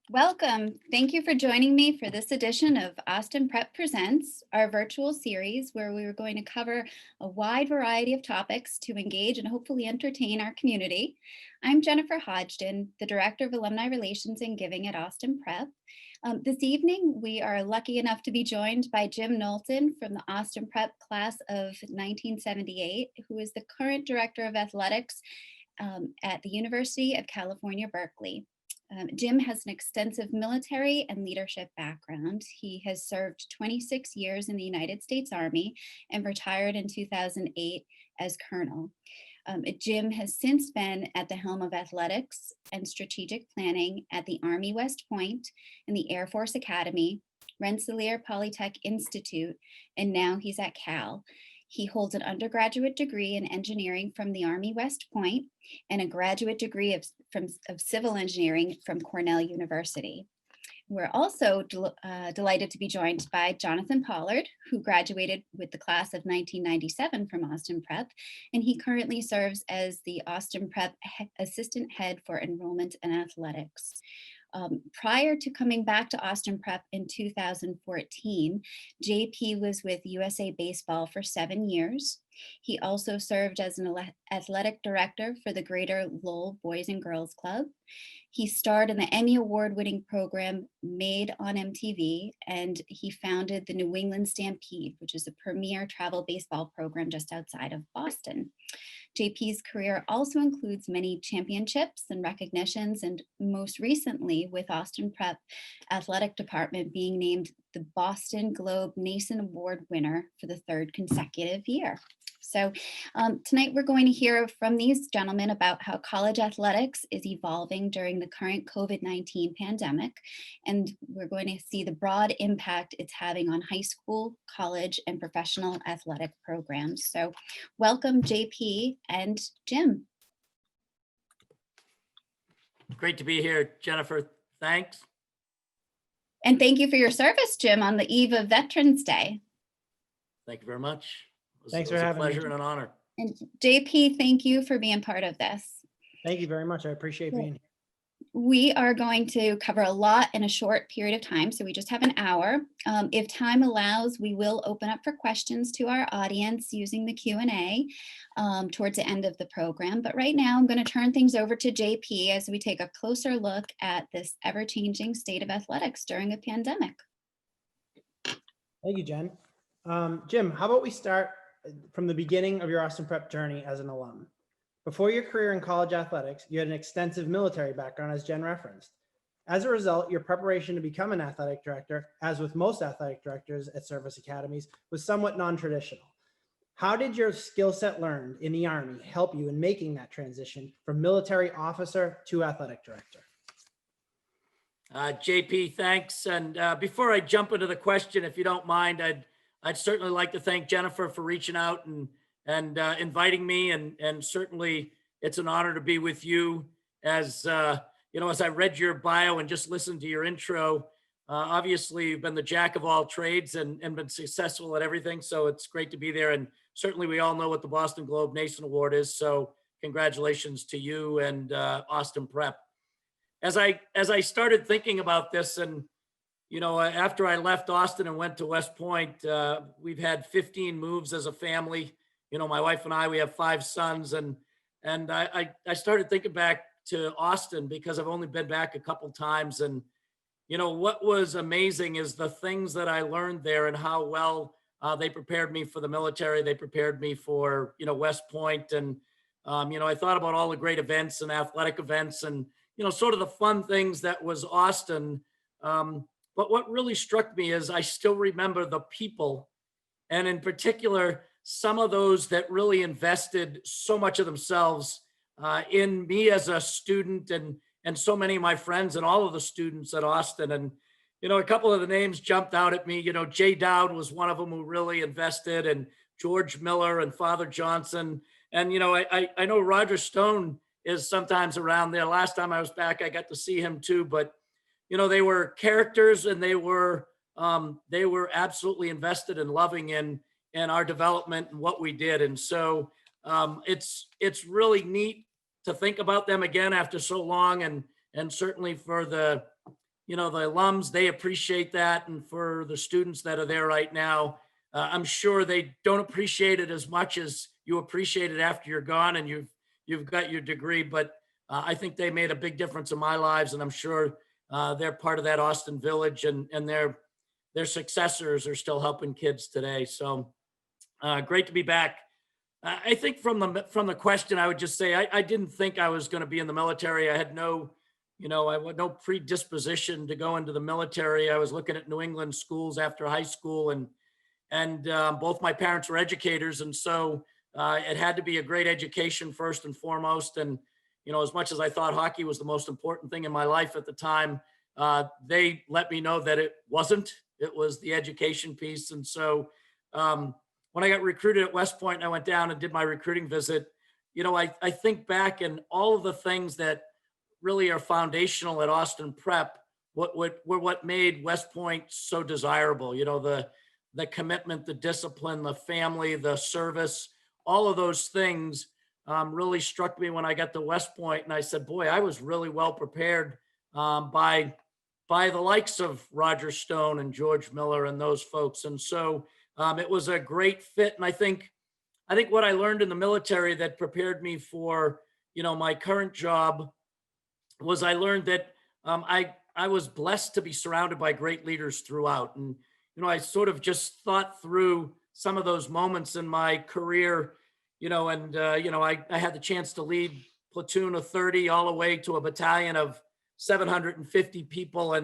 Welcome. Thank you for joining me for this edition of Austin Prep Presents, our virtual series where we are going to cover a wide variety of topics to engage and hopefully entertain our community. I'm Jennifer Hodgson, the Director of Alumni Relations and Giving at Austin Prep. This evening, we are lucky enough to be joined by Jim Knowlton from the Austin Prep class of 1978, who is the current Director of Athletics at the University of California, Berkeley. Jim has an extensive military and leadership background. He has served 26 years in the United States Army and retired in 2008 as colonel. Jim has since been at the helm of athletics and strategic planning at the Army West Point and the Air Force Academy, Rensselaer Polytech Institute, and now he's at Cal. He holds an undergraduate degree in engineering from the Army West Point and a graduate degree of civil engineering from Cornell University. We're also delighted to be joined by Jonathan Pollard, who graduated with the class of 1997 from Austin Prep, and he currently serves as the Austin Prep Assistant Head for Enrollment and Athletics. Prior to coming back to Austin Prep in 2014, JP was with USA Baseball for 7 years. He also served as an athletic director for the Greater Lowell Boys and Girls Club. He starred in the Emmy Award-winning program Made on MTV, and he founded the New England Stampede, which is a premier travel baseball program just outside of Boston. JP's career also includes many championships and recognitions, and most recently with Austin Prep Athletic Department being named the Boston Globe Nason Award winner for the 3rd consecutive year. So tonight we're going to hear from these gentlemen about how college athletics is evolving during the current COVID-19 pandemic. And we're going to see the broad impact it's having on high school, college, and professional athletic programs. So welcome JP and Jim. Great to be here, Jennifer. Thanks. And thank you for your service, Jim, on the eve of Veterans Day. Thank you very much. Thanks for having me. It was a pleasure and an honor. And JP, thank you for being part of this. Thank you very much. I appreciate being here. We are going to cover a lot in a short period of time, so we just have an hour. If time allows, we will open up for questions to our audience using the Q&A towards the end of the program. But right now, I'm going to turn things over to JP as we take a closer look at this ever-changing state of athletics during a pandemic. Thank you, Jen. Jim, how about we start from the beginning of your Austin Prep journey as an alum? Before your career in college athletics, you had an extensive military background, as Jen referenced. As a result, your preparation to become an athletic director, as with most athletic directors at service academies, was somewhat non-traditional. How did your skill set learned in the Army help you in making that transition from military officer to athletic director? JP, thanks. And before I jump into the question, if you don't mind, I'd certainly like to thank Jennifer for reaching out and inviting me, and certainly it's an honor to be with you. As you know, as I read your bio and just listened to your intro, obviously you've been the jack of all trades and been successful at everything. So it's great to be there. And certainly we all know what the Boston Globe Nason Award is. So congratulations to you and Austin Prep. As I started thinking about this, and you know, after I left Austin and went to West Point, we've had 15 moves as a family. You know, my wife and I, we have 5 sons, and I started thinking back to Austin because I've only been back a couple times. And, you know, what was amazing is the things that I learned there and how well they prepared me for the military. They prepared me for, you know, West Point. And, you know, I thought about all the great events and athletic events and, you know, sort of the fun things that was Austin. But what really struck me is I still remember the people, and in particular, some of those that really invested so much of themselves in me as a student and so many of my friends and all of the students at Austin. And, you know, a couple of the names jumped out at me. You know, Jay Dowd was one of them who really invested, and George Miller and Father Johnson. And, you know, I know Roger Stone is sometimes around there. Last time I was back, I got to see him too. But, you know, they were characters, and they were absolutely invested and loving in our development and what we did. And so it's really neat to think about them again after so long, and certainly for the the alums, they appreciate that. And for the students that are there right now, I'm sure they don't appreciate it as much as you appreciate it after you're gone and you've got your degree. But I think they made a big difference in my lives, and I'm sure they're part of that Austin Village, and their successors are still helping kids today. So great to be back. I think from the question, I would just say I didn't think I was going to be in the military. I had I had no predisposition to go into the military. I was looking at New England schools after high school, and both my parents were educators, and so it had to be a great education first and foremost. And as much as I thought hockey was the most important thing in my life at the time, they let me know that it wasn't. It was the education piece. And so when I got recruited at West Point, I went down and did my recruiting visit. I think back, and all of the things that really are foundational at Austin Prep, what made West Point so desirable. The commitment, the discipline, the family, the service, all of those things really struck me when I got to West Point. And I said, boy, I was really well prepared by the likes of Roger Stone and George Miller and those folks. And so it was a great fit. And I think what I learned in the military that prepared me for, my current job was I learned that I was blessed to be surrounded by great leaders throughout. And, I sort of just thought through some of those moments in my career, I had the chance to lead platoon of 30 all the way to a battalion of 750 people.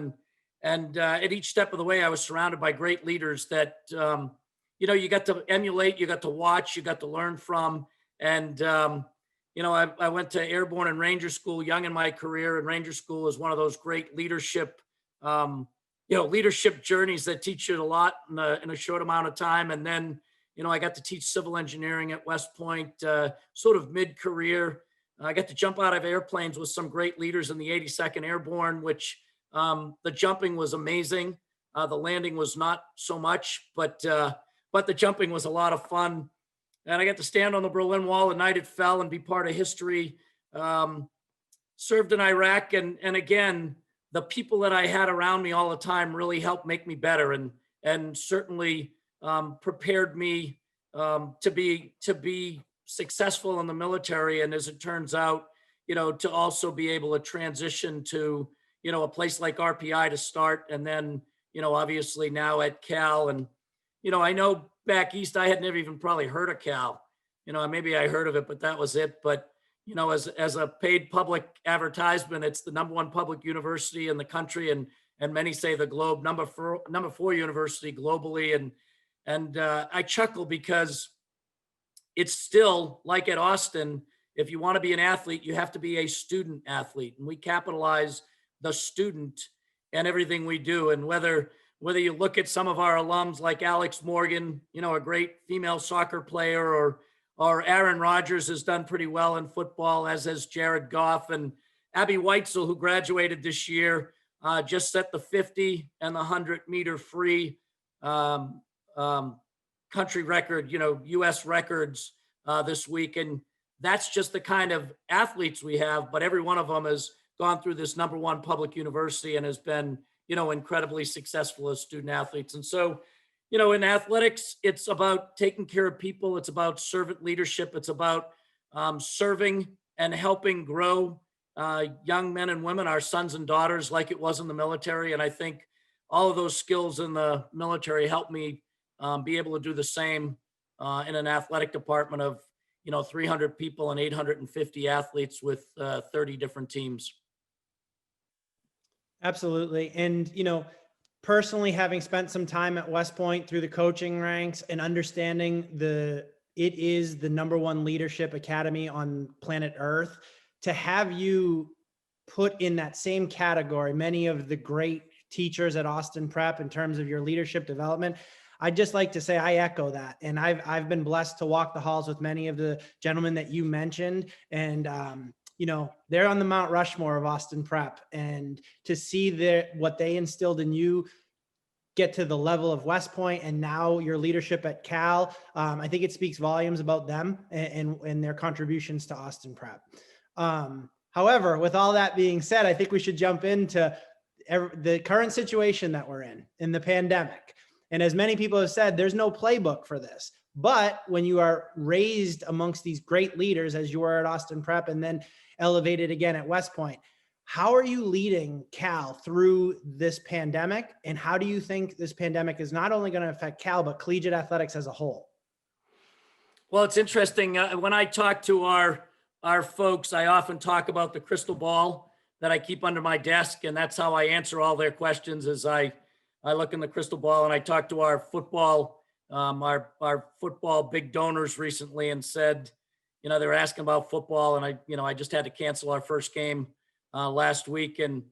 And at each step of the way, I was surrounded by great leaders that, you got to emulate, you got to watch, you got to learn from. And, I went to Airborne and Ranger School young in my career, and Ranger School is one of those great leadership, leadership journeys that teach you a lot in a short amount of time. And then, I got to teach civil engineering at West Point, sort of mid-career. I got to jump out of airplanes with some great leaders in the 82nd Airborne, which the jumping was amazing. The landing was not so much, but the jumping was a lot of fun. And I got to stand on the Berlin Wall the night it fell and be part of history. Served in Iraq. And again, the people that I had around me all the time really helped make me better, and certainly prepared me to be successful in the military. And as it turns out, to also be able to transition to, a place like RPI to start. And then, obviously now at Cal. And, I know back east, I had never even probably heard of Cal. Maybe I heard of it, but that was it. But, as a paid public advertisement, it's the #1 public university in the country. And many say the globe, number four university globally. And I chuckle because it's still like at Austin, if you want to be an athlete, you have to be a student athlete. And we capitalize the student and everything we do. And whether you look at some of our alums like Alex Morgan, a great female soccer player, or Aaron Rodgers has done pretty well in football, as has Jared Goff, and Abby Weitzel, who graduated this year, just set the 50 and the 100-meter free country record, U.S. records this week. And that's just the kind of athletes we have. But every one of them has gone through this #1 public university and has been, incredibly successful as student athletes. And so, in athletics, it's about taking care of people. It's about servant leadership. It's about serving and helping grow young men and women, our sons and daughters, like it was in the military. And I think all of those skills in the military helped me be able to do the same in an athletic department of, 300 people and 850 athletes with 30 different teams. Absolutely. And, personally, having spent some time at West Point through the coaching ranks and understanding it is the #1 leadership academy on planet Earth, to have you put in that same category many of the great teachers at Austin Prep in terms of your leadership development, I'd just like to say I echo that. And I've been blessed to walk the halls with many of the gentlemen that you mentioned. And, they're on the Mount Rushmore of Austin Prep, and to see what they instilled in you get to the level of West Point and now your leadership at Cal, I think it speaks volumes about them and their contributions to Austin Prep. However, with all that being said, I think we should jump into the current situation that we're in the pandemic. And as many people have said, there's no playbook for this. But when you are raised amongst these great leaders, as you were at Austin Prep and then elevated again at West Point, how are you leading Cal through this pandemic? And how do you think this pandemic is not only going to affect Cal, but collegiate athletics as a whole? Well, it's interesting. When I talk to our folks, I often talk about the crystal ball that I keep under my desk, and that's how I answer all their questions. As I look in the crystal ball, and I talked to our football big donors recently, and said, they were asking about football, and I just had to cancel our first game last week, and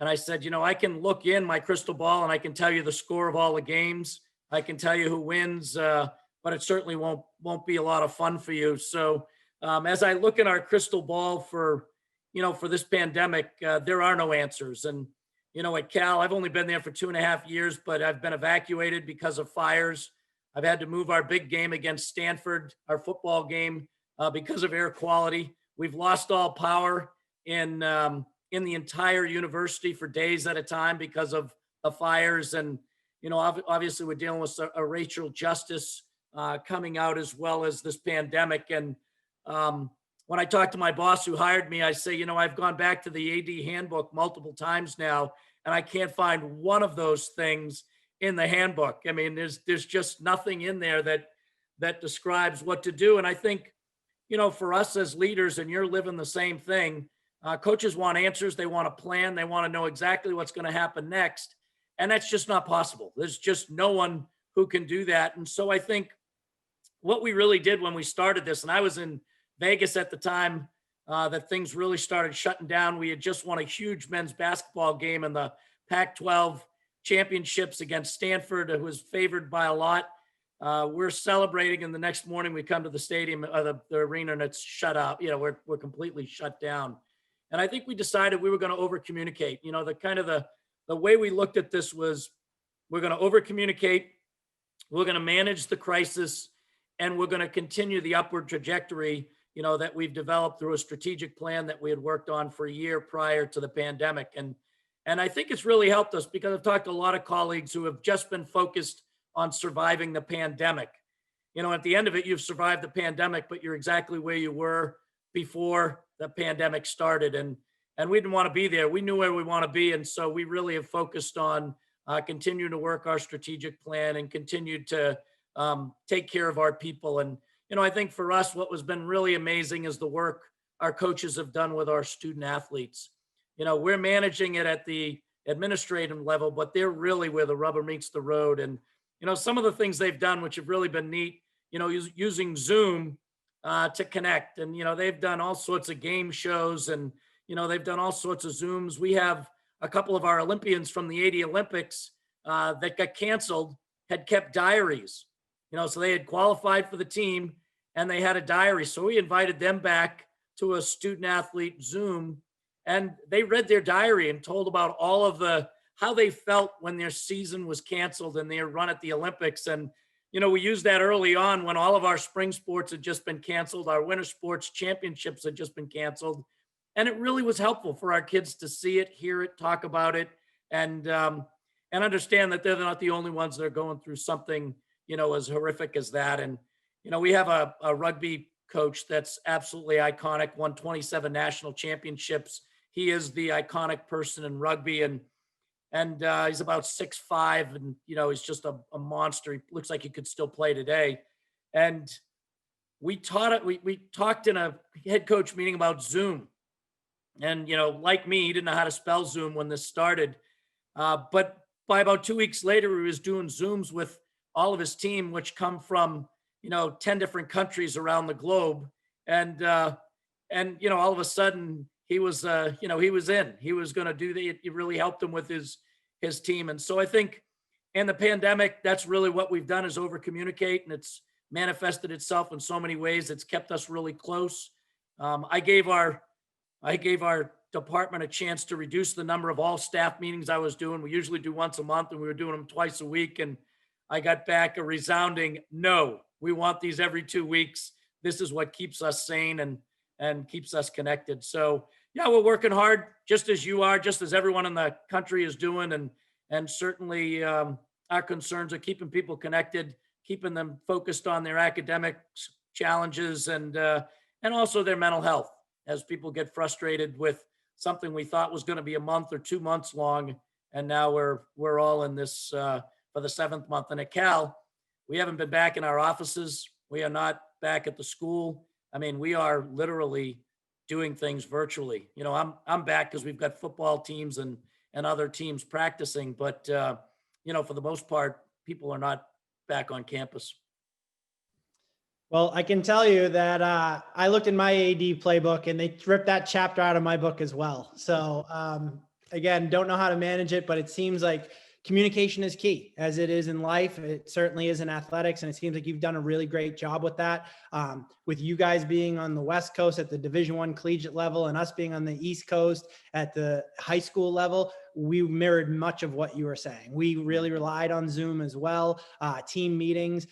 I said, I can look in my crystal ball and I can tell you the score of all the games. I can tell you who wins. But it certainly won't be a lot of fun for you. So as I look at our crystal ball for this pandemic, there are no answers. And, at Cal, I've only been there for 2.5 years, but I've been evacuated because of fires. I've had to move our big game against Stanford, our football game, because of air quality. We've lost all power in the entire university for days at a time because of the fires. And, obviously we're dealing with a racial justice coming out, as well as this pandemic. And when I talk to my boss who hired me, I say, I've gone back to the AD handbook multiple times now, and I can't find one of those things in the handbook. I mean, there's just nothing in there that describes what to do. And I think, for us as leaders, and you're living the same thing, coaches want answers. They want a plan. They want to know exactly what's going to happen next. And that's just not possible. There's just no one who can do that. And so I think what we really did when we started this, and I was in Vegas at the time that things really started shutting down. We had just won a huge men's basketball game in the Pac-12 championships against Stanford, who was favored by a lot. We're celebrating, and the next morning we come to the stadium, the arena, and it's shut out. We're completely shut down. And I think we decided we were going to over communicate. The way we looked at this was, we're going to over communicate. We're going to manage the crisis, and we're going to continue the upward trajectory, that we've developed through a strategic plan that we had worked on for a year prior to the pandemic. And I think it's really helped us, because I've talked to a lot of colleagues who have just been focused on surviving the pandemic. At the end of it, you've survived the pandemic, but you're exactly where you were before the pandemic started. And we didn't want to be there. We knew where we want to be. And so we really have focused on continuing to work our strategic plan and continue to take care of our people. And, I think for us, what has been really amazing is the work our coaches have done with our student athletes. We're managing it at the administrative level, but they're really where the rubber meets the road. And, some of the things they've done, which have really been neat, using Zoom to connect. And, they've done all sorts of game shows, and, they've done all sorts of Zooms. We have a couple of our Olympians from the 80 Olympics that got canceled had kept diaries, so they had qualified for the team and they had a diary. So we invited them back to a student athlete Zoom, and they read their diary and told about all of how they felt when their season was canceled and their run at the Olympics. And, we used that early on when all of our spring sports had just been canceled. Our winter sports championships had just been canceled. And it really was helpful for our kids to see it, hear it, talk about it, and understand that they're not the only ones that are going through something, as horrific as that. And, we have a rugby coach that's absolutely iconic, won 27 national championships. He is the iconic person in rugby, and he's about 6'5", and, he's just a monster. He looks like he could still play today. And we talked in a head coach meeting about Zoom. And, like me, he didn't know how to spell Zoom when this started. But by about 2 weeks later, he was doing Zooms with all of his team, which come from, 10 different countries around the globe. And all of a sudden he was, he was in. He was going to do that. It really helped him with his team. And so I think in the pandemic, that's really what we've done, is over communicate, and it's manifested itself in so many ways. It's kept us really close. I gave our department a chance to reduce the number of all staff meetings I was doing. We usually do once a month, and we were doing them twice a week. And I got back a resounding no. We want these every 2 weeks. This is what keeps us sane and keeps us connected. So, Yeah, we're working hard, just as you are, just as everyone in the country is doing, and certainly our concerns are keeping people connected, keeping them focused on their academics challenges, and also their mental health. As people get frustrated with something we thought was going to be a month or 2 months long, and now we're all in this for the seventh month. And at Cal, we haven't been back in our offices. We are not back at the school. I mean, we are literally doing things virtually. You know, I'm back because we've got football teams and other teams practicing, but you know, for the most part, people are not back on campus. Well, I can tell you that I looked in my AD playbook and they ripped that chapter out of my book as well. So again, don't know how to manage it, but it seems like communication is key, as it is in life. It certainly is in athletics, and it seems like you've done a really great job with that. With you guys being on the West Coast at the Division I collegiate level and us being on the East Coast at the high school level, we mirrored much of what you were saying. We really relied on Zoom as well, team meetings.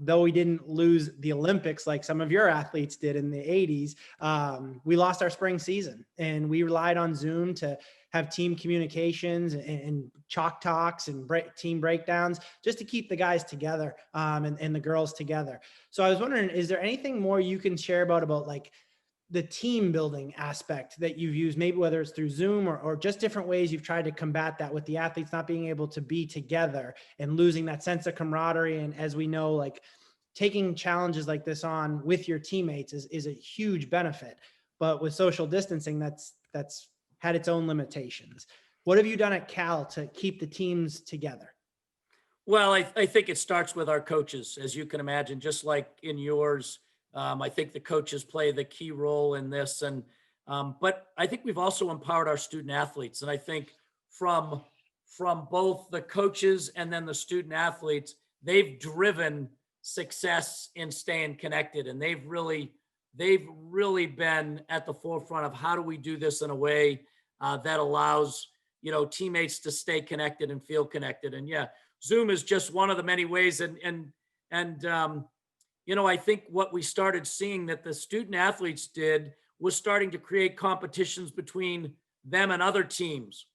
Though we didn't lose the Olympics like some of your athletes did in the 80s, we lost our spring season, and we relied on Zoom to have team communications and chalk talks and team breakdowns just to keep the guys together and the girls together. So I was wondering, is there anything more you can share about like the team building aspect that you've used, maybe whether it's through Zoom or just different ways you've tried to combat that with the athletes not being able to be together and losing that sense of camaraderie? And as we know, like taking challenges like this on with your teammates is a huge benefit, but with social distancing, that's had its own limitations. What have you done at Cal to keep the teams together? Well, I think it starts with our coaches, as you can imagine, just like in yours. I think the coaches play the key role in this, but I think we've also empowered our student athletes, and I think from both the coaches and then the student athletes, they've driven success in staying connected, and they've really been at the forefront of how do we do this in a way that allows, you know, teammates to stay connected and feel connected. And yeah, Zoom is just one of the many ways. And you know, I think what we started seeing that the student athletes did was starting to create competitions between them and other teams.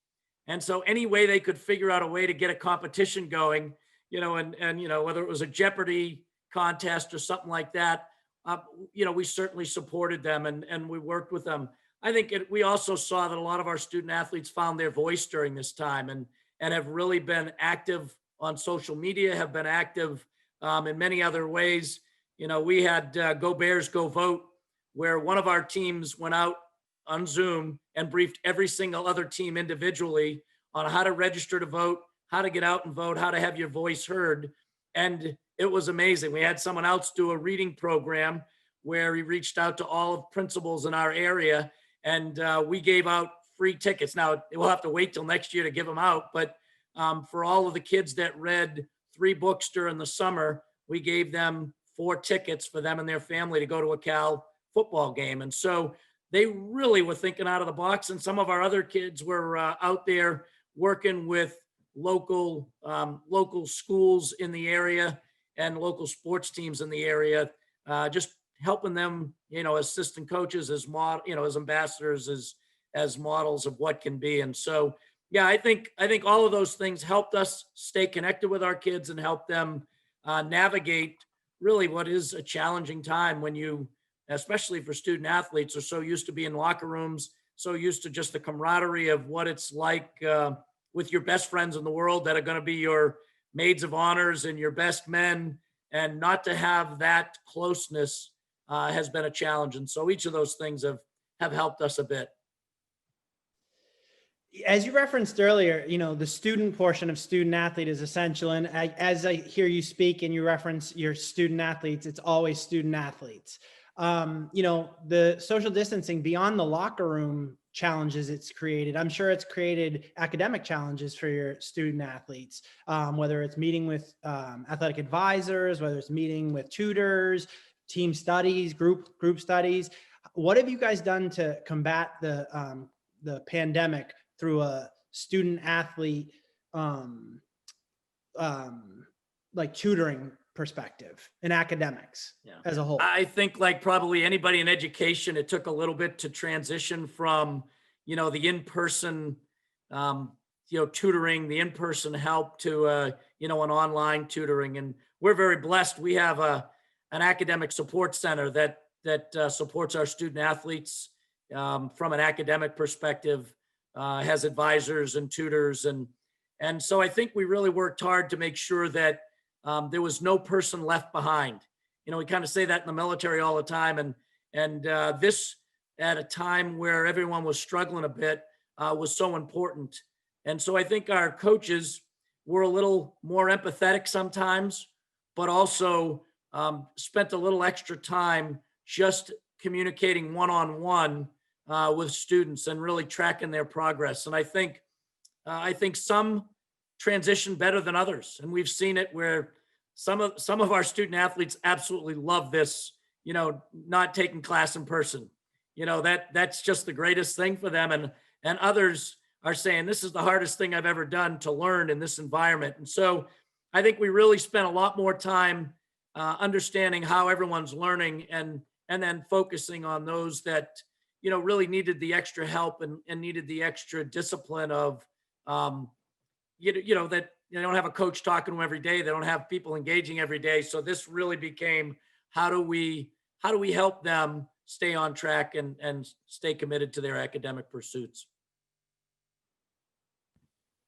And so any way they could figure out a way to get a competition going, you know, and you know, whether it was a Jeopardy contest or something like that, you know, we certainly supported them and we worked with them. I think we also saw that a lot of our student athletes found their voice during this time and have really been active on social media, have been active in many other ways. You know, we had Go Bears, Go Vote, where one of our teams went out on Zoom and briefed every single other team individually on how to register to vote, how to get out and vote, how to have your voice heard. And it was amazing. We had someone else do a reading program where he reached out to all of principals in our area, and we gave out free tickets. Now, we'll have to wait till next year to give them out, but for all of the kids that read 3 books during the summer, we gave them 4 tickets for them and their family to go to a Cal football game. And so they really were thinking out of the box. And some of our other kids were out there working with local schools in the area and local sports teams in the area, just helping them, you know, as assistant coaches, as as ambassadors, as models of what can be. And so, yeah, I think all of those things helped us stay connected with our kids and help them navigate really what is a challenging time when you, especially for student athletes, are so used to being in locker rooms, so used to just the camaraderie of what it's like with your best friends in the world that are going to be your maids of honors and your best men, and not to have that closeness has been a challenge. And so each of those things have helped us a bit. As you referenced earlier, you know, the student portion of student athlete is essential. And as I hear you speak and you reference your student athletes, it's always student athletes. You know, the social distancing beyond the locker room challenges it's created, I'm sure it's created academic challenges for your student athletes, whether it's meeting with athletic advisors, whether it's meeting with tutors, team studies, group studies. What have you guys done to combat the pandemic through a student athlete like tutoring perspective in academics Yeah. as a whole? I think like probably anybody in education, it took a little bit to transition from, the in-person, tutoring, the in-person help to, an online tutoring. And we're very blessed. We have an academic support center that supports our student athletes from an academic perspective, has advisors and tutors. And so I think we really worked hard to make sure that there was no person left behind. We kind of say that in the military all the time. And this at a time where everyone was struggling a bit was so important. And so I think our coaches were a little more empathetic sometimes, but also spent a little extra time just communicating one-on-one with students and really tracking their progress. And I think some transition better than others. And we've seen it where some of our student athletes absolutely love this, not taking class in person. That's just the greatest thing for them. And others are saying, this is the hardest thing I've ever done to learn in this environment. And so I think we really spent a lot more time understanding how everyone's learning and then focusing on those that, really needed the extra help and needed the extra discipline of, that they don't have a coach talking to them every day. They don't have people engaging every day. So this really became, how do we help them stay on track and stay committed to their academic pursuits?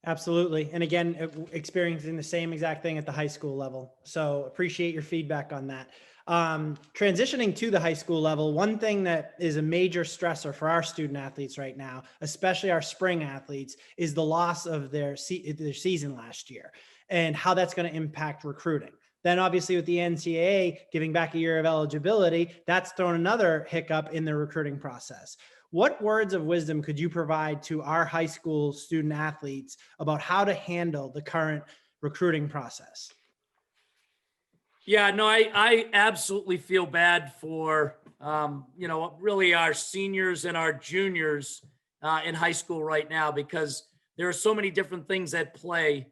Absolutely. And again, experiencing the same exact thing at the high school level. So appreciate your feedback on that. Transitioning to the high school level, one thing that is a major stressor for our student athletes right now, especially our spring athletes, is the loss of their season last year and how that's going to impact recruiting. Then obviously with the NCAA giving back a year of eligibility, that's thrown another hiccup in the recruiting process. What words of wisdom could you provide to our high school student athletes about how to handle the current recruiting process? Yeah, no, I absolutely feel bad for, really our seniors and our juniors in high school right now, because there are so many different things at play,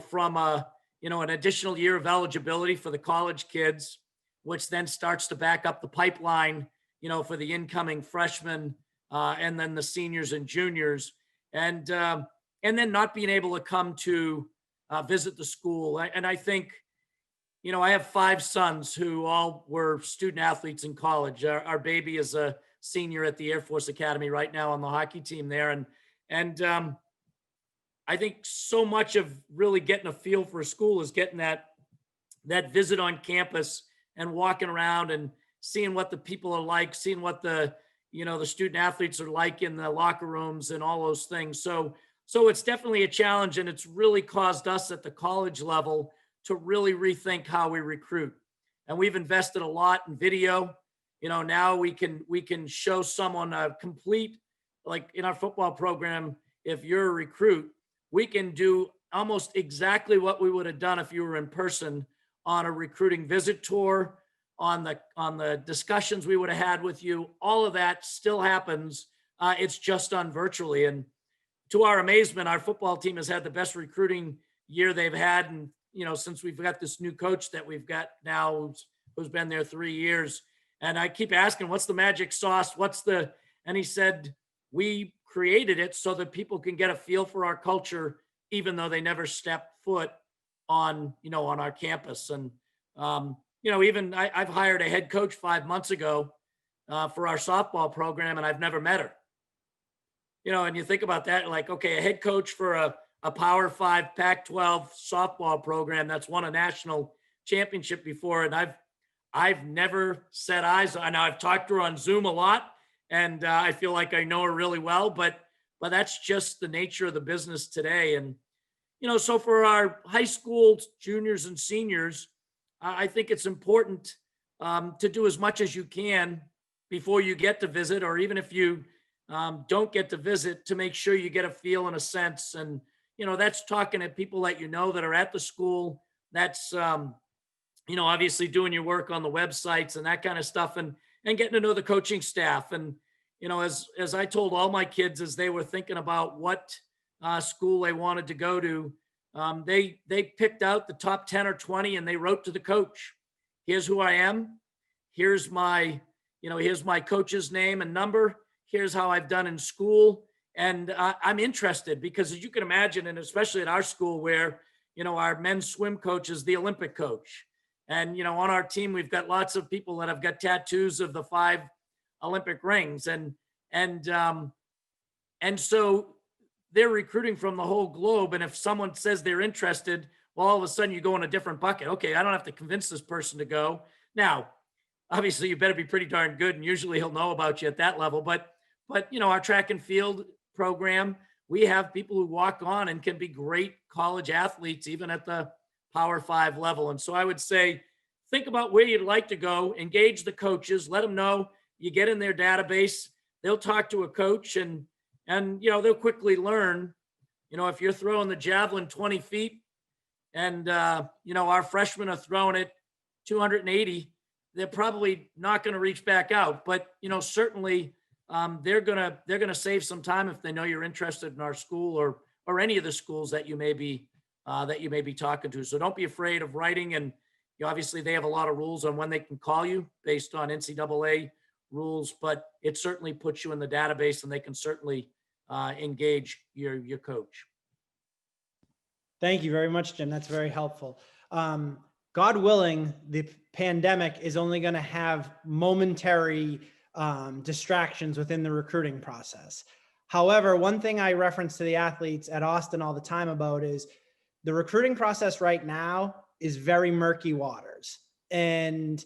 from an additional year of eligibility for the college kids, which then starts to back up the pipeline, for the incoming freshmen and then the seniors and juniors, and then not being able to come to visit the school. And I think, I have 5 sons who all were student athletes in college. Our baby is a senior at the Air Force Academy right now on the hockey team there. And I think so much of really getting a feel for a school is getting that visit on campus and walking around and seeing what the people are like, seeing what the student athletes are like in the locker rooms and all those things. So it's definitely a challenge, and it's really caused us at the college level to really rethink how we recruit. And we've invested a lot in video. Now we can show someone a complete, like in our football program, if you're a recruit, we can do almost exactly what we would have done if you were in person on a recruiting visit tour, on the discussions we would have had with you. All of that still happens. It's just done virtually. And to our amazement, our football team has had the best recruiting year they've had. And, since we've got this new coach that we've got now who's been there 3 years. And I keep asking, what's the magic sauce? And he said, we created it so that people can get a feel for our culture, even though they never step foot on our campus. And, even I've hired a head coach 5 months ago for our softball program, and I've never met her. And you think about that, like, okay, a head coach for a Power 5 Pac-12 softball program that's won a national championship before, and I've never set eyes on. Now I've talked to her on Zoom a lot, and I feel like I know her really well, but that's just the nature of the business today. And so for our high school juniors and seniors, I think it's important to do as much as you can before you get to visit, or even if you don't get to visit, to make sure you get a feel and a sense. And that's talking to people that that are at the school. That's obviously doing your work on the websites and that kind of stuff, and getting to know the coaching staff. And as I told all my kids as they were thinking about what school they wanted to go to, they picked out the top 10 or 20 and they wrote to the coach, here's who I am. Here's here's my coach's name and number. Here's how I've done in school. And I'm interested because, as you can imagine, and especially at our school where, our men's swim coach is the Olympic coach. And, on our team, we've got lots of people that have got tattoos of the 5 Olympic rings. And so they're recruiting from the whole globe. And if someone says they're interested, well, all of a sudden you go in a different bucket. Okay, I don't have to convince this person to go. Now, obviously, you better be pretty darn good, and usually he'll know about you at that level. But our track and field program, we have people who walk on and can be great college athletes, even at the Power 5 level. And so I would say, think about where you'd like to go, engage the coaches, let them know you get in their database. They'll talk to a coach and they'll quickly learn, if you're throwing the javelin 20 feet and, our freshmen are throwing it 280, they're probably not going to reach back out. But, certainly they're going to save some time if they know you're interested in our school or any of the schools that you may be talking to. So don't be afraid of writing. And obviously they have a lot of rules on when they can call you based on NCAA rules, but it certainly puts you in the database and they can certainly engage your coach. Thank you very much, Jim. That's very helpful. God willing, the pandemic is only going to have momentary distractions within the recruiting process. However, one thing I reference to the athletes at Austin all the time about is the recruiting process right now is very murky waters. And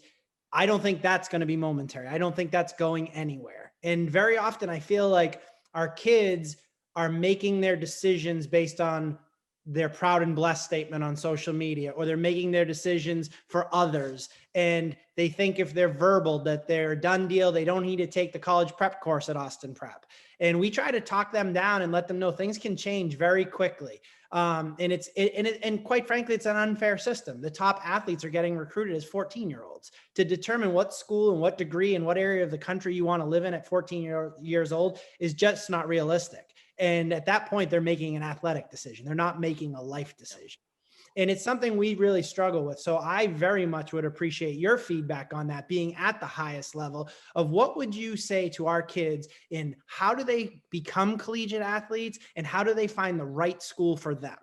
I don't think that's going to be momentary. I don't think that's going anywhere. And very often I feel like our kids are making their decisions based on their proud and blessed statement on social media, or they're making their decisions for others. And they think if they're verbal that they're a done deal, they don't need to take the college prep course at Austin Prep. And we try to talk them down and let them know things can change very quickly. And quite frankly, it's an unfair system. The top athletes are getting recruited as 14-year-olds. To determine what school and what degree and what area of the country you want to live in at 14 years old is just not realistic. And at that point, they're making an athletic decision. They're not making a life decision. And it's something we really struggle with. So I very much would appreciate your feedback on that, being at the highest level of what would you say to our kids in how do they become collegiate athletes and how do they find the right school for them?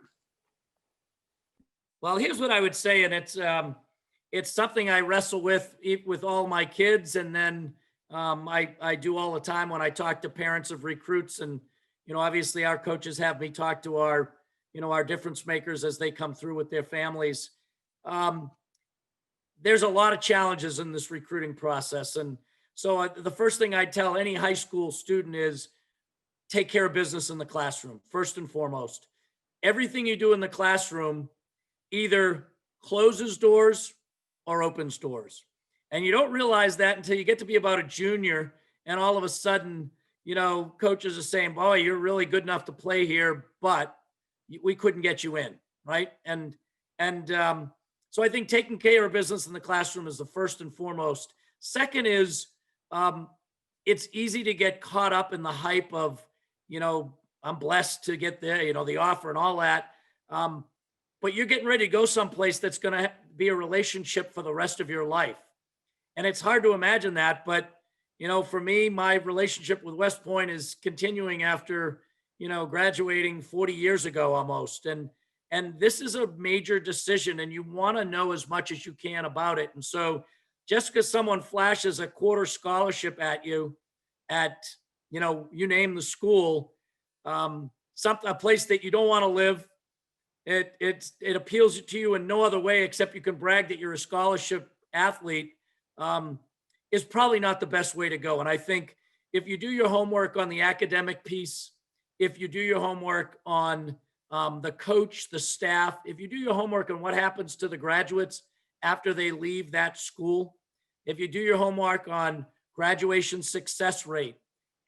Well, here's what I would say. And it's something I wrestle with all my kids. And then I do all the time when I talk to parents of recruits. And, obviously our coaches have me talk to our difference makers as they come through with their families. There's a lot of challenges in this recruiting process. And so the first thing I tell any high school student is take care of business in the classroom, first and foremost. Everything you do in the classroom either closes doors or opens doors. And you don't realize that until you get to be about a junior and all of a sudden, coaches are saying, boy, you're really good enough to play here, but we couldn't get you in, right? And so I think taking care of business in the classroom is the first and foremost. Second is it's easy to get caught up in the hype of, I'm blessed to get there, the offer and all that. But you're getting ready to go someplace that's going to be a relationship for the rest of your life. And it's hard to imagine that, but for me, my relationship with West Point is continuing after, graduating 40 years ago almost. And this is a major decision and you want to know as much as you can about it. And so just because someone flashes a quarter scholarship at you at, you name the school, a place that you don't want to live, it appeals to you in no other way except you can brag that you're a scholarship athlete, is probably not the best way to go. And I think if you do your homework on the academic piece, if you do your homework on the coach, the staff, if you do your homework on what happens to the graduates after they leave that school, if you do your homework on graduation success rate,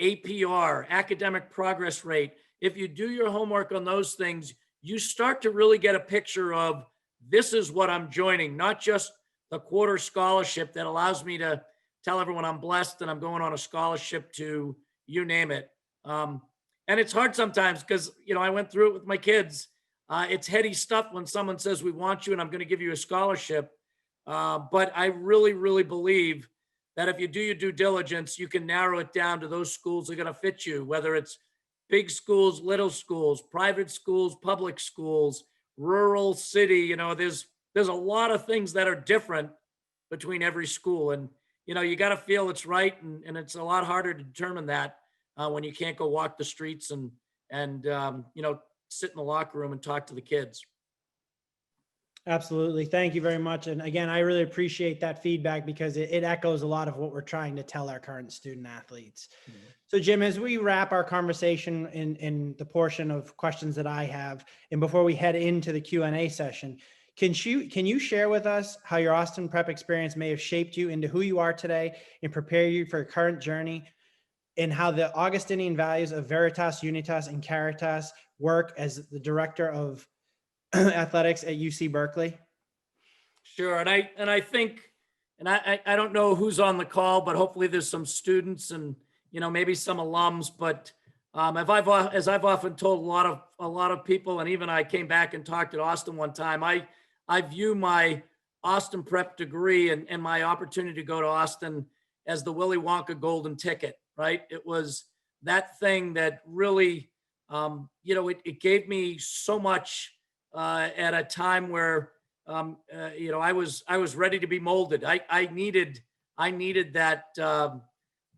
APR, academic progress rate, if you do your homework on those things, you start to really get a picture of this is what I'm joining, not just the quarter scholarship that allows me to tell everyone I'm blessed and I'm going on a scholarship to you name it. And it's hard sometimes because, I went through it with my kids. It's heady stuff when someone says, we want you and I'm going to give you a scholarship. But I really, really believe that if you do your due diligence, you can narrow it down to those schools that are going to fit you, whether it's big schools, little schools, private schools, public schools, rural, city. There's a lot of things that are different between every school. And, you got to feel it's right. And it's a lot harder to determine that when you can't go walk the streets and sit in the locker room and talk to the kids. Absolutely. Thank you very much. And again, I really appreciate that feedback because it echoes a lot of what we're trying to tell our current student athletes. Mm-hmm. So Jim, as we wrap our conversation in the portion of questions that I have, and before we head into the Q&A session, can you share with us how your Austin Prep experience may have shaped you into who you are today and prepare you for your current journey, and how the Augustinian values of Veritas, Unitas, and Caritas work as the director of athletics at UC Berkeley? Sure. And I think, and I don't know who's on the call, but hopefully there's some students and, maybe some alums, but as I've often told a lot of people, and even I came back and talked at Austin one time, I view my Austin Prep degree and my opportunity to go to Austin as the Willy Wonka golden ticket, right? It was that thing that really, it gave me so much at a time where, I was ready to be molded. I needed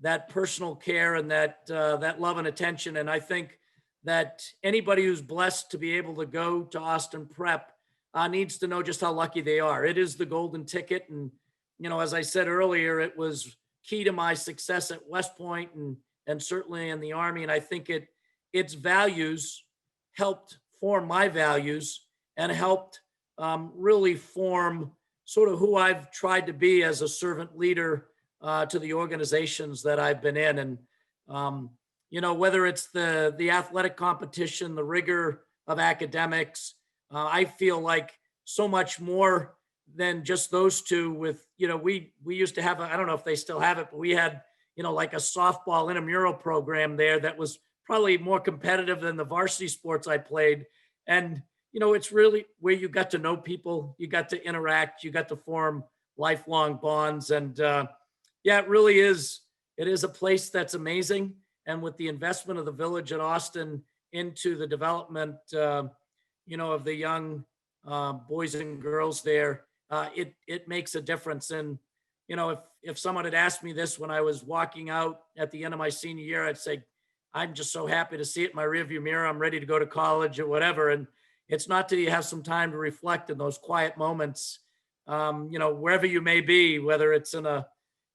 that personal care and that love and attention. And I think that anybody who's blessed to be able to go to Austin Prep needs to know just how lucky they are. It is the golden ticket. And, as I said earlier, it was key to my success at West Point and certainly in the Army. And I think its values helped form my values and helped really form sort of who I've tried to be as a servant leader to the organizations that I've been in. And, whether it's the athletic competition, the rigor of academics, I feel like so much more than just those two with, we used to have, I don't know if they still have it, but we had, like a softball intramural program there that was probably more competitive than the varsity sports I played. And, it's really where you got to know people, you got to interact, you got to form lifelong bonds. And it really is. It is a place that's amazing. And with the investment of the village at Austin into the development, of the young boys and girls there, it makes a difference. And, if someone had asked me this when I was walking out at the end of my senior year, I'd say, I'm just so happy to see it in my rearview mirror. I'm ready to go to college or whatever. And it's not till you have some time to reflect in those quiet moments, wherever you may be, whether it's in a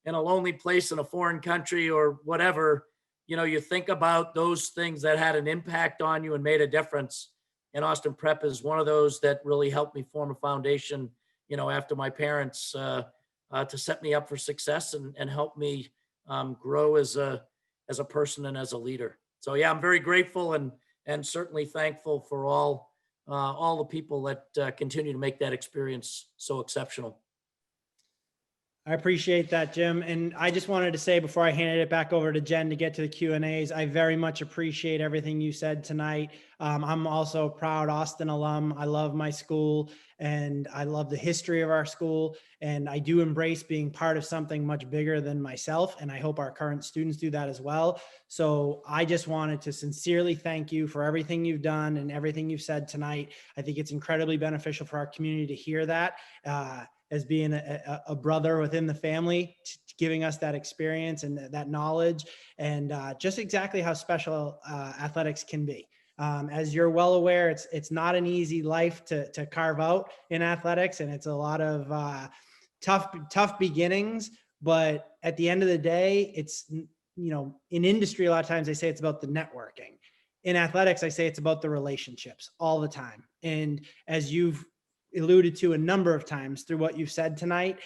lonely place in a foreign country or whatever, you think about those things that had an impact on you and made a difference. And Austin Prep is one of those that really helped me form a foundation, after my parents, to set me up for success and help me grow as a person and as a leader. So yeah, I'm very grateful and certainly thankful for all the people that continue to make that experience so exceptional. I appreciate that, Jim. And I just wanted to say before I handed it back over to Jen to get to the Q&As, I very much appreciate everything you said tonight. I'm also a proud Austin alum. I love my school and I love the history of our school. And I do embrace being part of something much bigger than myself. And I hope our current students do that as well. So I just wanted to sincerely thank you for everything you've done and everything you've said tonight. I think it's incredibly beneficial for our community to hear that. As being a brother within the family, giving us that experience and that knowledge and just exactly how special athletics can be. As you're well aware, it's not an easy life to carve out in athletics, and it's a lot of tough beginnings. But at the end of the day, it's, in industry, a lot of times they say it's about the networking. In athletics, I say it's about the relationships all the time. And as you've alluded to a number of times through what you've said tonight,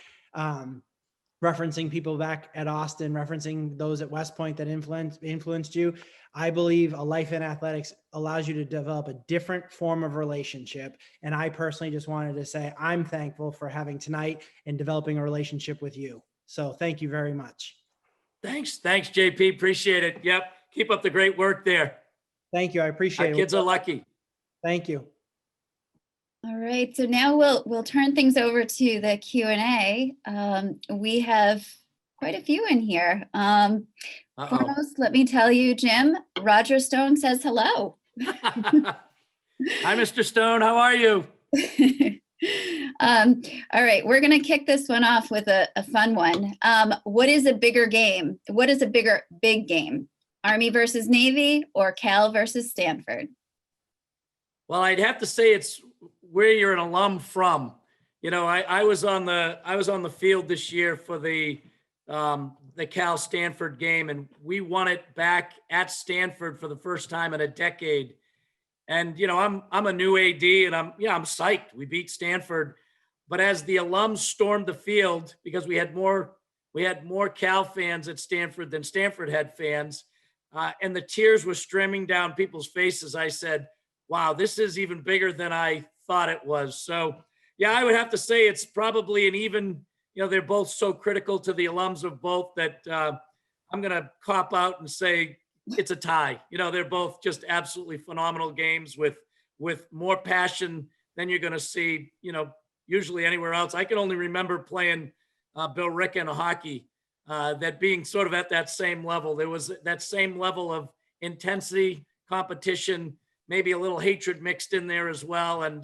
referencing people back at Austin, referencing those at West Point that influenced you. I believe a life in athletics allows you to develop a different form of relationship. And I personally just wanted to say, I'm thankful for having tonight and developing a relationship with you. So thank you very much. Thanks, JP. Appreciate it. Yep. Keep up the great work there. Thank you. I appreciate it. Our kids are lucky. Thank you. All right, so now we'll turn things over to the Q&A. We have quite a few in here. Uh-oh. Foremost, let me tell you, Jim, Roger Stone says hello. Hi, Mr. Stone. How are you? All right, we're going to kick this one off with a fun one. What is a bigger game? What is a big game? Army versus Navy or Cal versus Stanford? Well, I'd have to say it's where you're an alum from. You know, I was on the field this year for the Cal Stanford game, and we won it back at Stanford for the first time in a decade. And you know, I'm a new AD, and I'm psyched. We beat Stanford, but as the alums stormed the field, because we had more Cal fans at Stanford than Stanford had fans, and the tears were streaming down people's faces, I said, "Wow, this is even bigger than I thought it was." So, yeah, I would have to say it's probably an even. You know, they're both so critical to the alums of both that I'm going to cop out and say it's a tie. You know, they're both just absolutely phenomenal games with more passion than you're going to see, you know, usually anywhere else. I can only remember playing Bill Rick in hockey, that being sort of at that same level. There was that same level of intensity, competition, maybe a little hatred mixed in there as well. And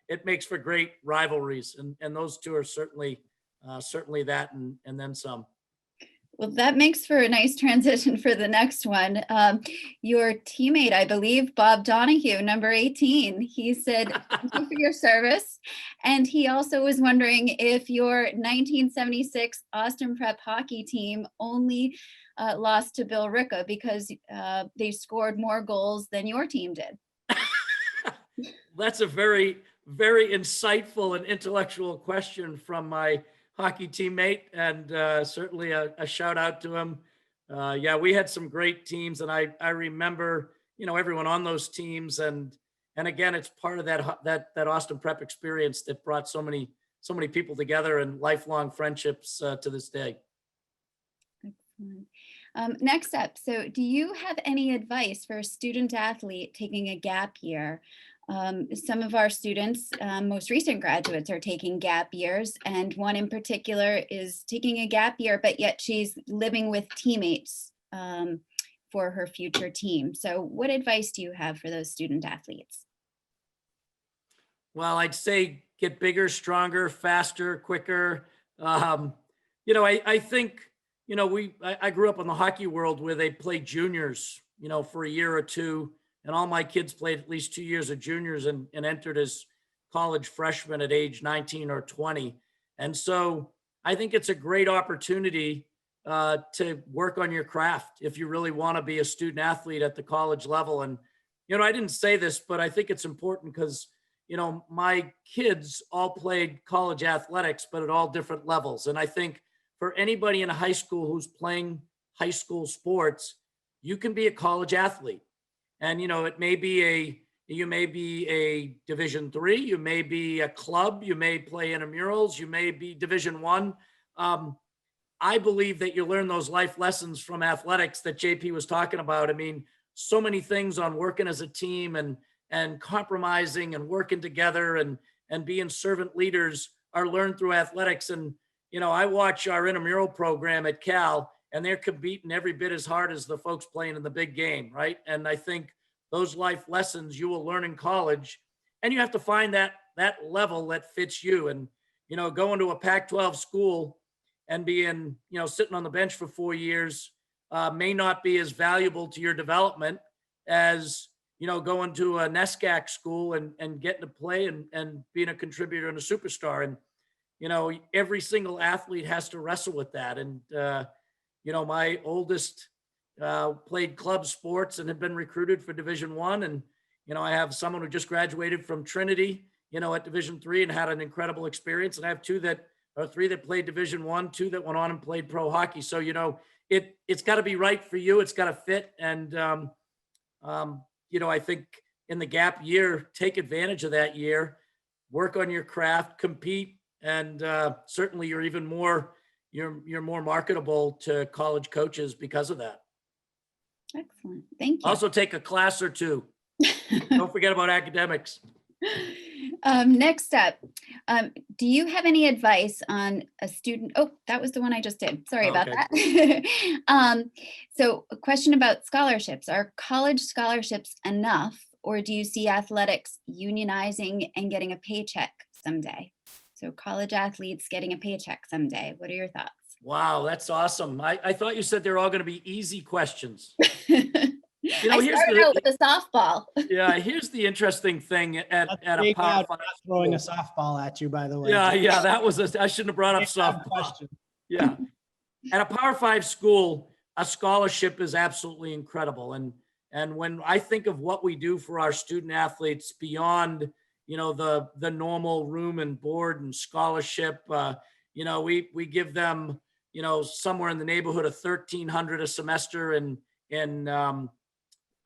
it makes for great rivalries. And those two are certainly that and then some. Well, that makes for a nice transition for the next one. Your teammate, I believe, Bob Donahue, number 18, he said, "Thank you for your service." And he also was wondering if your 1976 Austin Prep hockey team only lost to Bill Ricca because they scored more goals than your team did. That's a very, very insightful and intellectual question from my hockey teammate, and certainly a shout out to him. Yeah, we had some great teams, and I remember, you know, everyone on those teams, and again, it's part of that Austin Prep experience that brought so many people together and lifelong friendships to this day. Excellent. Next up, so do you have any advice for a student athlete taking a gap year? Some of our students, most recent graduates, are taking gap years, and one in particular is taking a gap year, but yet she's living with teammates for her future team. So what advice do you have for those student athletes? Well, I'd say get bigger, stronger, faster, quicker. You know, I think, you know, I grew up in the hockey world where they played juniors, you know, for a year or two. And all my kids played at least 2 years of juniors and entered as college freshmen at age 19 or 20. And so I think it's a great opportunity to work on your craft if you really want to be a student athlete at the college level. And, you know, I didn't say this, but I think it's important because, you know, my kids all played college athletics, but at all different levels. And I think for anybody in high school who's playing high school sports, you can be a college athlete. And, you know, you may be a Division III, you may be a club, you may play intramurals, you may be Division I. I believe that you learn those life lessons from athletics that JP was talking about. I mean, so many things on working as a team and compromising and working together and being servant leaders are learned through athletics. And, you know, I watch our intramural program at Cal, and they're competing every bit as hard as the folks playing in the big game, right? And I think those life lessons you will learn in college, and you have to find that level that fits you. And, you know, going to a Pac-12 school and being, you know, sitting on the bench for 4 years may not be as valuable to your development as, you know, going to a NESCAC school and getting to play and being a contributor and a superstar. And, you know, every single athlete has to wrestle with that. And, you know, my oldest played club sports and had been recruited for Division I. And, you know, I have someone who just graduated from Trinity, you know, at Division III and had an incredible experience. And I have three that played Division I, 2 that went on and played pro hockey. So, you know, it's got to be right for you. It's got to fit. And, you know, I think in the gap year, take advantage of that year, work on your craft, compete. And certainly you're even more, you're more marketable to college coaches because of that. Excellent. Thank you. Also take a class or two. Don't forget about academics. Next up, do you have any advice on a student? Oh, that was the one I just did. Sorry about Okay. that. So a question about scholarships. Are college scholarships enough, or do you see athletics unionizing and getting a paycheck someday? So college athletes getting a paycheck someday. What are your thoughts? Wow, that's awesome. I thought you said they're all going to be easy questions. I Here's started out the with a softball. yeah, here's the interesting thing That's at a big Power out, Five not throwing a school. softball at you, by the way. Yeah, Jim. yeah, that was I shouldn't have brought up Big out softball. question. Yeah. At a Power Five school, a scholarship is absolutely incredible. And when I think of what we do for our student athletes beyond, the normal room and board and scholarship, we give them, somewhere in the neighborhood of 1,300 a semester and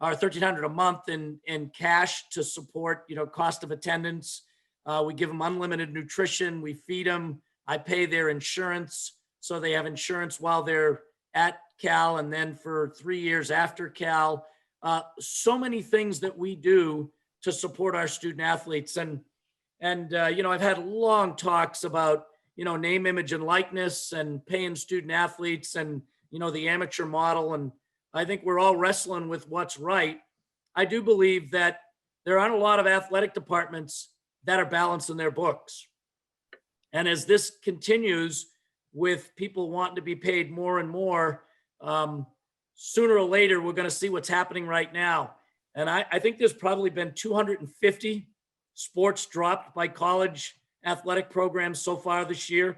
or 1,300 a month in cash to support, cost of attendance. We give them unlimited nutrition. We feed them. I pay their insurance. So they have insurance while they're at Cal and then for 3 years after Cal. So many things that we do to support our student athletes. And I've had long talks about, name, image, and likeness and paying student athletes and, the amateur model. And I think we're all wrestling with what's right. I do believe that there aren't a lot of athletic departments that are balancing their books. And as this continues with people wanting to be paid more and more, sooner or later, we're going to see what's happening right now. And I think there's probably been 250 sports dropped by college athletic programs so far this year.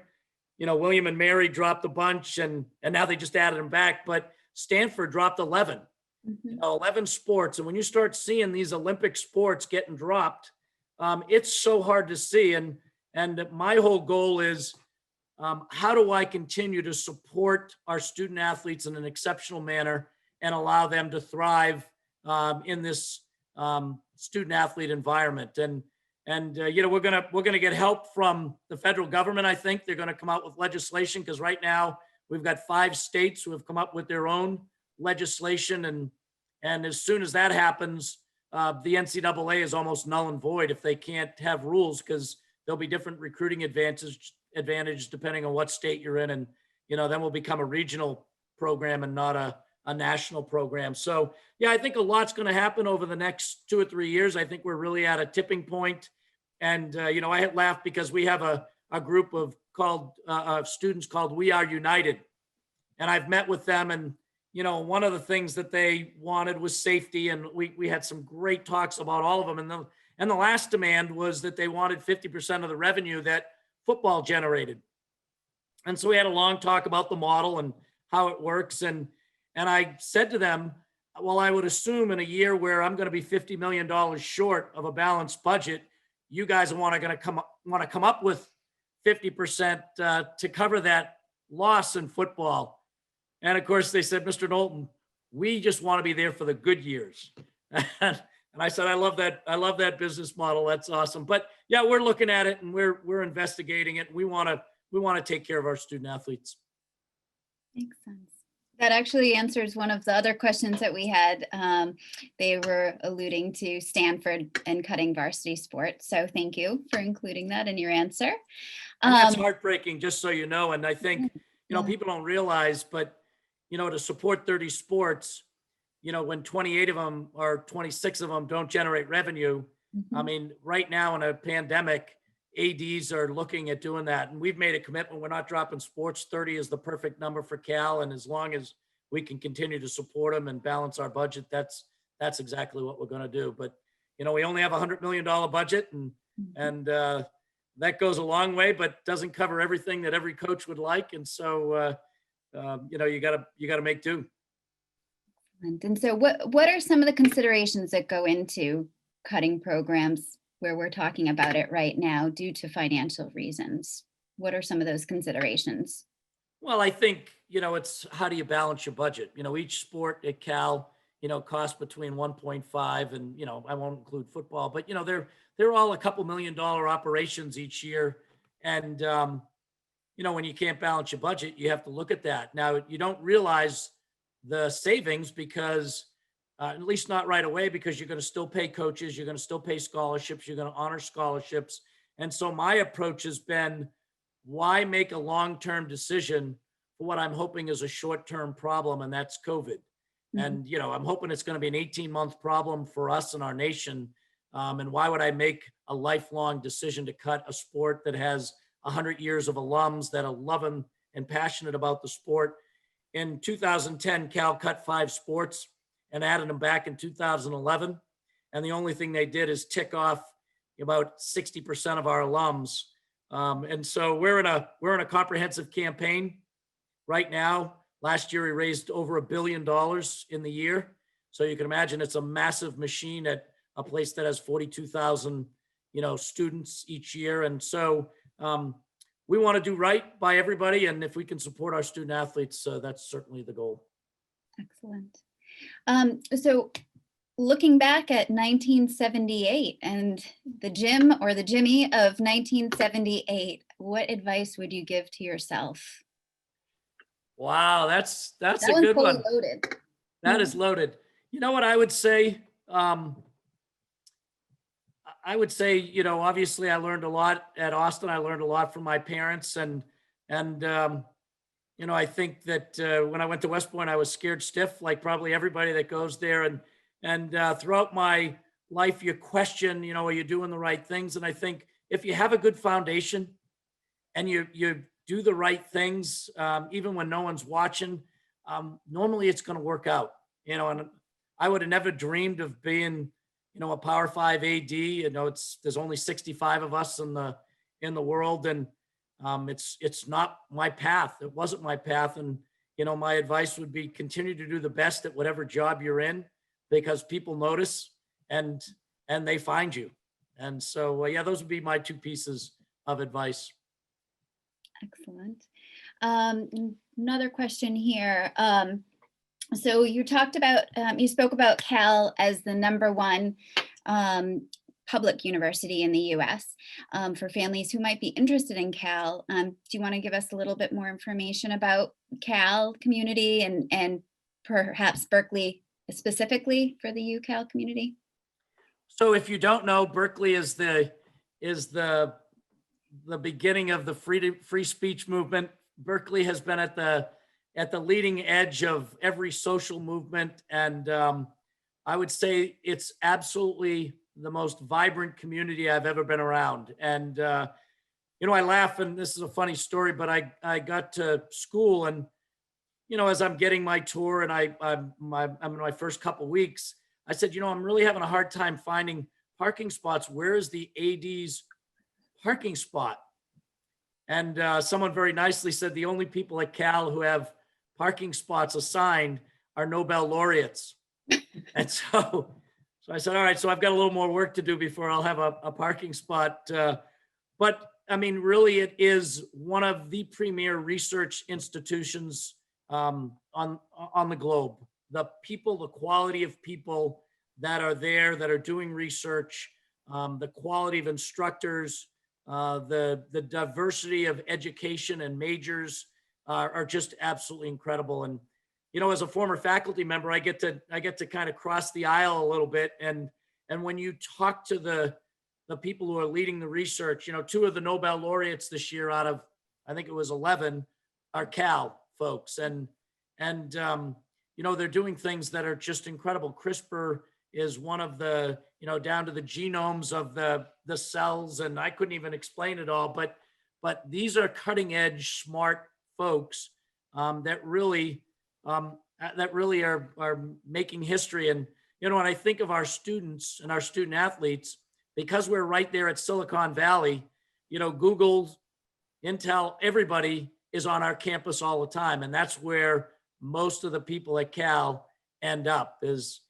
William and Mary dropped a bunch and now they just added them back, but Stanford dropped 11, 11 sports. And when you start seeing these Olympic sports getting dropped, it's so hard to see. And my whole goal is, how do I continue to support our student athletes in an exceptional manner and allow them to thrive in this student athlete environment? We're gonna get help from the federal government. I think they're going to come out with legislation because right now we've got 5 states who have come up with their own legislation, and as soon as that happens, the NCAA is almost null and void if they can't have rules because there'll be different recruiting advantage depending on what state you're in, and then we'll become a regional program and not a national program. So yeah, I think a lot's going to happen over the next 2 or 3 years. I think we're really at a tipping point. And I had laughed because we have a group of students called We Are United, and I've met with them, and one of the things that they wanted was safety, and we had some great talks about all of them. And the last demand was that they wanted 50% of the revenue that football generated. And so we had a long talk about the model and how it works. And I said to them, well, I would assume in a year where I'm going to be $50 million short of a balanced budget, you guys want to come up with 50% to cover that loss in football. And of course they said, Mr. Knowlton, we just want to be there for the good years. And I said, I love that business model. That's awesome. But yeah, we're looking at it and we're investigating it. We want to take care of our student athletes. Makes sense. That actually answers one of the other questions that we had. They were alluding to Stanford and cutting varsity sports. So thank you for including that in your answer. And that's heartbreaking, just so you know. And I think, Yeah. people don't realize, but, to support 30 sports, when 28 of them or 26 of them don't generate revenue, I mean, right now in a pandemic, ADs are looking at doing that. And we've made a commitment. We're not dropping sports. 30 is the perfect number for Cal. And as long as we can continue to support them and balance our budget, that's exactly what we're going to do. But, we only have $100 million budget and that goes a long way, but doesn't cover everything that every coach would like. And so, you gotta make do. And so what are some of the considerations that go into cutting programs where we're talking about it right now due to financial reasons? What are some of those considerations? Well, I think, it's how do you balance your budget? Each sport at Cal, costs between 1.5 and, I won't include football, but, they're all a couple $1 million operations each year. And, when you can't balance your budget, you have to look at that. Now, you don't realize the savings because at least not right away, because you're going to still pay coaches, you're going to still pay scholarships, you're going to honor scholarships. And so my approach has been, why make a long-term decision for what I'm hoping is a short-term problem, and that's COVID. And, I'm hoping it's going to be an 18-month problem for us and our nation. And why would I make a lifelong decision to cut a sport that has 100 years of alums that are loving and passionate about the sport? In 2010, Cal cut 5 sports and added them back in 2011. And the only thing they did is tick off about 60% of our alums. And so we're in a comprehensive campaign right now. Last year, we raised over $1 billion in the year. So you can imagine it's a massive machine at a place that has 42,000, students each year. And so we want to do right by everybody. And if we can support our student athletes, that's certainly the goal. Excellent. So looking back at 1978 and the gym or the Jimmy of 1978, what advice would you give to yourself? Wow, that's That a one's good fully one. loaded. That is loaded. You know what I would say? I would say, obviously I learned a lot at Austin. I learned a lot from my parents, and I think that when I went to West Point, I was scared stiff, like probably everybody that goes there. And throughout my life, you question, are you doing the right things? And I think if you have a good foundation and you do the right things, even when no one's watching, normally it's going to work out. And I would have never dreamed of being, a Power 5 AD. There's only 65 of us in the world, and it's not my path. It wasn't my path. And, my advice would be continue to do the best at whatever job you're in, because people notice and they find you. And so, those would be my 2 pieces of advice. Excellent. Another question here. So you talked about, you spoke about Cal as the #1 public university in the US. For families who might be interested in Cal, do you want to give us a little bit more information about Cal community and perhaps Berkeley specifically for the UCal community? So if you don't know, Berkeley is the beginning of the free speech movement. Berkeley has been at the leading edge of every social movement. And I would say it's absolutely the most vibrant community I've ever been around. And, I laugh, and this is a funny story, but I got to school, and, as I'm getting my tour and I'm in my first couple of weeks, I said, I'm really having a hard time finding parking spots. Where is the AD's parking spot? And someone very nicely said, the only people at Cal who have parking spots assigned are Nobel laureates. And so I said, all right, so I've got a little more work to do before I'll have a parking spot. But I mean, really, it is one of the premier research institutions on the globe. The people, the quality of people that are there, that are doing research, the quality of instructors, the diversity of education and majors are just absolutely incredible. And, as a former faculty member, I get to kind of cross the aisle a little bit. And when you talk to the people who are leading the research, 2 of the Nobel laureates this year out of, I think it was 11, are Cal folks. And they're doing things that are just incredible. CRISPR is one of the, down to the genomes of the cells. And I couldn't even explain it all, but these are cutting edge, smart folks that really are making history. And, when I think of our students and our student athletes, because we're right there at Silicon Valley, Google, Intel, everybody is on our campus all the time. And that's where most of the people at Cal end up, is,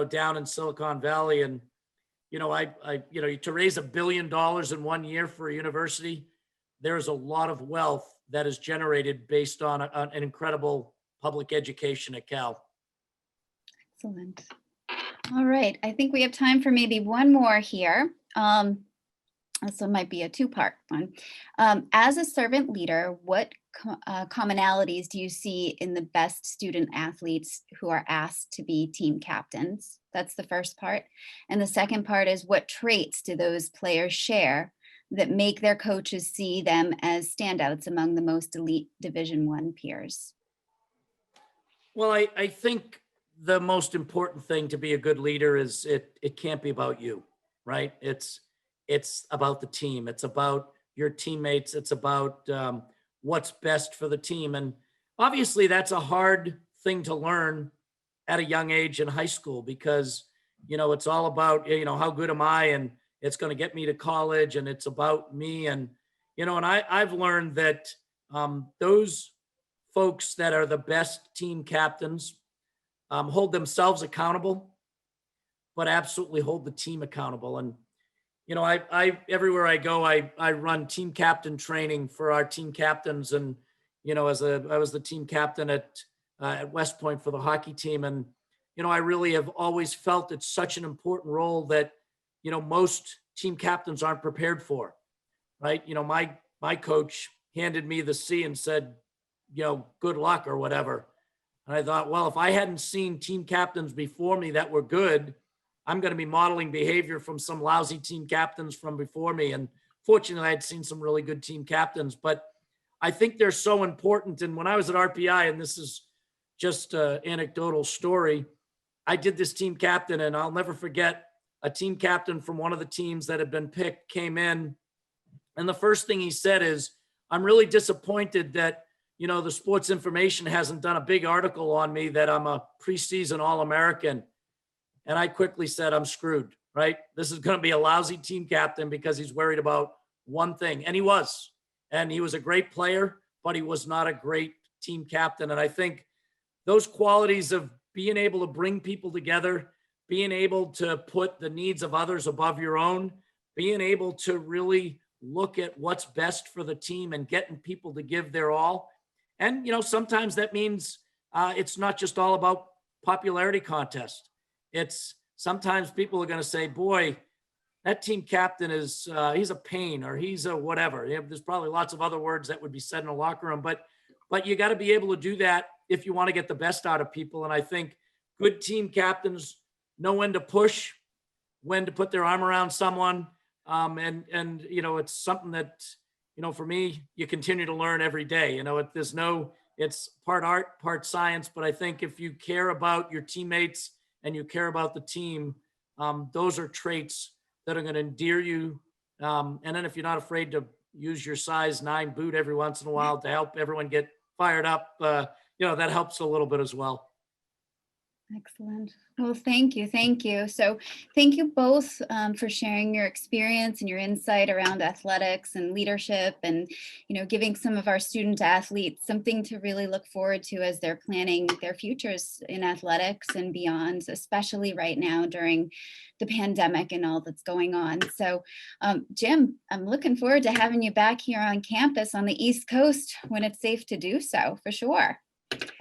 down in Silicon Valley. And, to raise $1 billion in 1 year for a university, there's a lot of wealth that is generated based on an incredible public education at Cal. Excellent. All right. I think we have time for maybe one more here. This one might be a two-part one. As a servant leader, what commonalities do you see in the best student athletes who are asked to be team captains? That's the first part. And the second part is, what traits do those players share that make their coaches see them as standouts among the most elite Division I peers? Well, I think the most important thing to be a good leader is it can't be about you, right? It's about the team. It's about your teammates. It's about what's best for the team. And obviously, that's a hard thing to learn at a young age in high school because it's all about how good am I, and it's going to get me to college, and it's about me, and and I've learned that those folks that are the best team captains hold themselves accountable, but absolutely hold the team accountable. And I everywhere I go, I run team captain training for our team captains, and I was the team captain at West Point for the hockey team, and I really have always felt it's such an important role that most team captains aren't prepared for. Right? My coach handed me the C and said, good luck or whatever. And I thought, well, if I hadn't seen team captains before me that were good, I'm going to be modeling behavior from some lousy team captains from before me. And fortunately, I had seen some really good team captains, but I think they're so important. And when I was at RPI, and this is just an anecdotal story, I did this team captain, and I'll never forget, a team captain from one of the teams that had been picked came in. And the first thing he said is, I'm really disappointed that the Sports Information hasn't done a big article on me that I'm a preseason All-American. And I quickly said, I'm screwed, right? This is going to be a lousy team captain because he's worried about one thing. And he was. And he was a great player, but he was not a great team captain. And I think those qualities of being able to bring people together, being able to put the needs of others above your own, being able to really look at what's best for the team and getting people to give their all. And, sometimes that means it's not just all about popularity contest. It's sometimes people are going to say, boy, that team captain is, he's a pain, or he's a whatever. There's probably lots of other words that would be said in a locker room, but you got to be able to do that if you want to get the best out of people. And I think good team captains know when to push, when to put their arm around someone. And it's something that, for me, you continue to learn every day. It's part art, part science, but I think if you care about your teammates and you care about the team, those are traits that are going to endear you. And then if you're not afraid to use your size 9 boot every once in a while to help everyone get fired up, that helps a little bit as well. Excellent. Well, thank you. Thank you. So thank you both for sharing your experience and your insight around athletics and leadership, and, giving some of our student athletes something to really look forward to as they're planning their futures in athletics and beyond, especially right now during the pandemic and all that's going on. So Jim, I'm looking forward to having you back here on campus on the East Coast when it's safe to do so, for sure.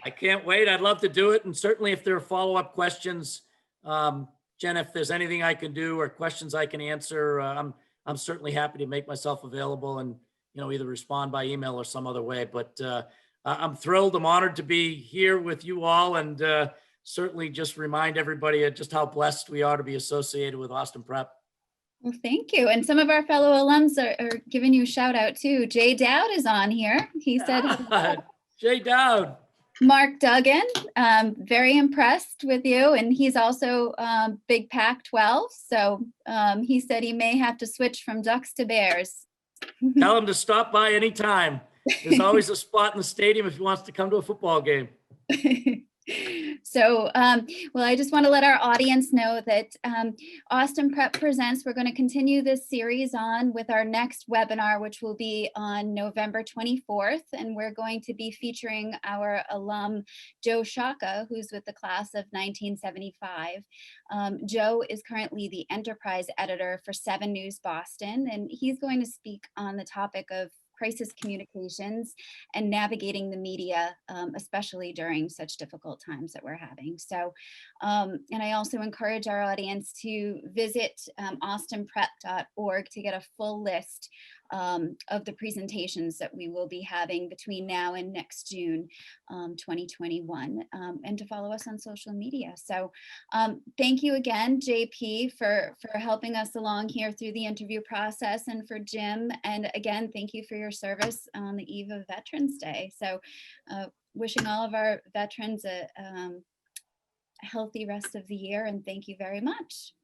I can't wait. I'd love to do it. And certainly if there are follow-up questions, Jen, if there's anything I can do or questions I can answer, I'm certainly happy to make myself available and, either respond by email or some other way. But I'm thrilled. I'm honored to be here with you all, and certainly just remind everybody just how blessed we are to be associated with Austin Prep. Well, thank you. And some of our fellow alums are giving you a shout out too. Jay Dowd is on here. He said, Jay Dowd. Mark Duggan, very impressed with you. And he's also big Pac-12. So he said he may have to switch from Ducks to Bears. Tell him to stop by anytime. There's always a spot in the stadium if he wants to come to a football game. So, well, I just want to let our audience know that Austin Prep Presents, we're going to continue this series on with our next webinar, which will be on November 24th. And we're going to be featuring our alum, Joe Shaka, who's with the class of 1975. Joe is currently the enterprise editor for 7 News Boston, and he's going to speak on the topic of crisis communications and navigating the media, especially during such difficult times that we're having. So, and I also encourage our audience to visit austinprep.org to get a full list of the presentations that we will be having between now and next June 2021, and to follow us on social media. So thank you again, JP, for helping us along here through the interview process, and for Jim. And again, thank you for your service on the eve of Veterans Day. So wishing all of our veterans a healthy rest of the year, and thank you very much.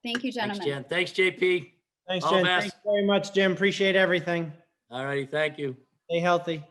Thank you, Thanks, gentlemen. Jen. Thanks, JP. Thanks, All the Jen. best. Thanks very much, Jim. Appreciate everything. All righty. Thank you. Stay healthy.